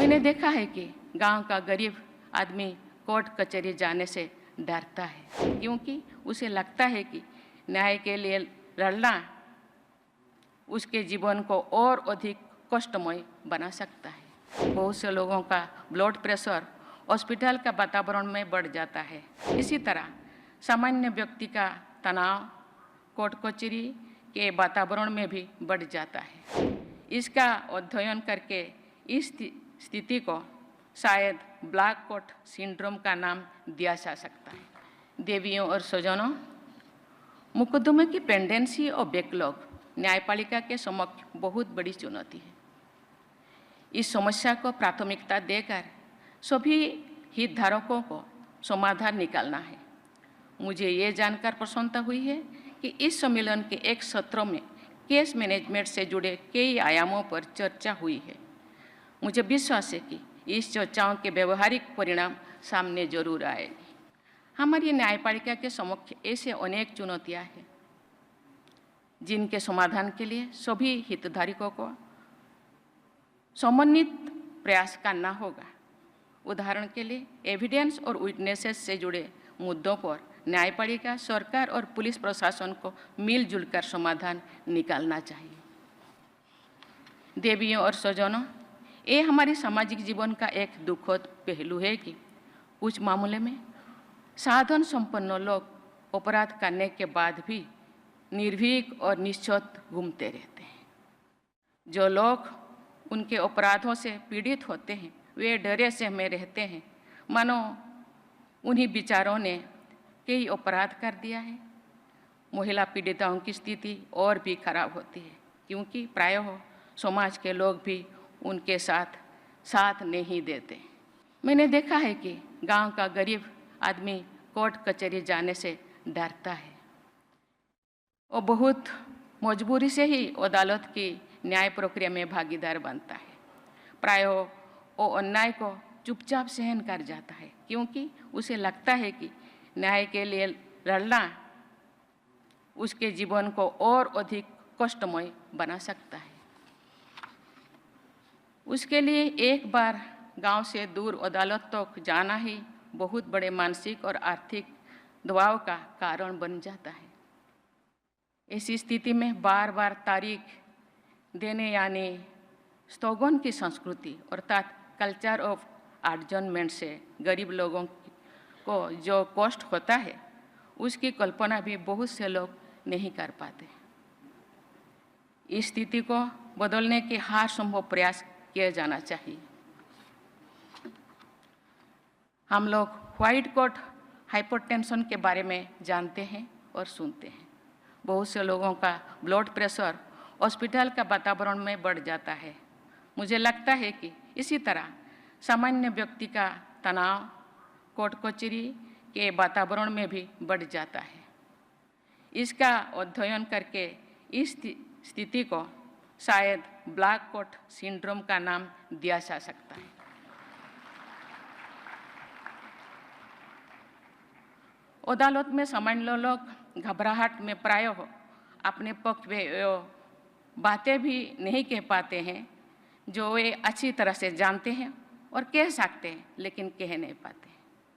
मैंने देखा है कि गांव का गरीब आदमी कोर्ट कचहरी जाने से डरता है, क्योंकि उसे लगता है कि न्याय के लिए लड़ना उसके जीवन को और अधिक कष्टमय बना सकता है। बहुत से लोगों का ब्लड प्रेशर हॉस्पिटल का वातावरण में बढ़ जाता है। इसी तरह सामान्य व्यक्ति का तनाव कोर्ट कचहरी के वातावरण में भी बढ़ जाता है। इसका अध्ययन करके इस स्थिति को शायद ब्लैक कोट सिंड्रोम का नाम दिया जा सकता है। देवियों और स्वजनों, मुकदमे की पेंडेंसी और बैकलॉग न्यायपालिका के समक्ष बहुत बड़ी चुनौती है। इस समस्या को प्राथमिकता देकर सभी हितधारकों को समाधान निकालना है। मुझे ये जानकर प्रसन्नता हुई है कि इस सम्मेलन के एक सत्र में केस मैनेजमेंट से जुड़े कई आयामों पर चर्चा हुई है। मुझे विश्वास है कि इस चर्चाओं के व्यवहारिक परिणाम सामने जरूर आएगी। हमारी न्यायपालिका के समक्ष ऐसे अनेक चुनौतियां हैं जिनके समाधान के लिए सभी हितधारकों को समन्वित प्रयास करना होगा। उदाहरण के लिए एविडेंस और विटनेसेस से जुड़े मुद्दों पर न्यायपालिका, सरकार और पुलिस प्रशासन को मिलजुल कर समाधान निकालना चाहिए। देवियों और स्वजनों, ये हमारे सामाजिक जीवन का एक दुखद पहलू है कि कुछ मामले में साधन संपन्न लोग अपराध करने के बाद भी निर्भीक और निश्चत घूमते रहते हैं। जो लोग उनके अपराधों से पीड़ित होते हैं वे डरे से में रहते हैं, मानो उन्हीं बेचारों ने कई अपराध कर दिया है। महिला पीड़िताओं की स्थिति और भी खराब होती है, क्योंकि प्रायः समाज के लोग भी उनके साथ नहीं देते। मैंने देखा है कि गांव का गरीब आदमी कोर्ट कचहरी जाने से डरता है और बहुत मजबूरी से ही अदालत की न्याय प्रक्रिया में भागीदार बनता है। प्रायः वो अन्याय को चुपचाप सहन कर जाता है, क्योंकि उसे लगता है कि न्याय के लिए लड़ना उसके जीवन को और अधिक कष्टमय बना सकता है। उसके लिए एक बार गांव से दूर अदालत तक जाना ही बहुत बड़े मानसिक और आर्थिक दबाव का कारण बन जाता है। ऐसी स्थिति में बार बार तारीख देने यानी स्थगन की संस्कृति अर्थात कल्चर ऑफ एडजर्नमेंट से गरीब लोगों को जो कष्ट होता है उसकी कल्पना भी बहुत से लोग नहीं कर पाते। इस स्थिति को बदलने के हर संभव प्रयास किया जाना चाहिए। हम लोग व्हाइट कोट हाइपरटेंशन के बारे में जानते हैं और सुनते हैं। बहुत से लोगों का ब्लड प्रेशर हॉस्पिटल का वातावरण में बढ़ जाता है। मुझे लगता है कि इसी तरह सामान्य व्यक्ति का तनाव कोर्ट कचहरी के वातावरण में भी बढ़ जाता है। इसका अध्ययन करके इस स्थिति को शायद ब्लैक कोट सिंड्रोम का नाम दिया जा सकता है। अदालत में सामान्य लोग घबराहट में प्रायः अपने पक्ष में बातें भी नहीं कह पाते हैं जो वे अच्छी तरह से जानते हैं और कह सकते हैं, लेकिन कह नहीं पाते।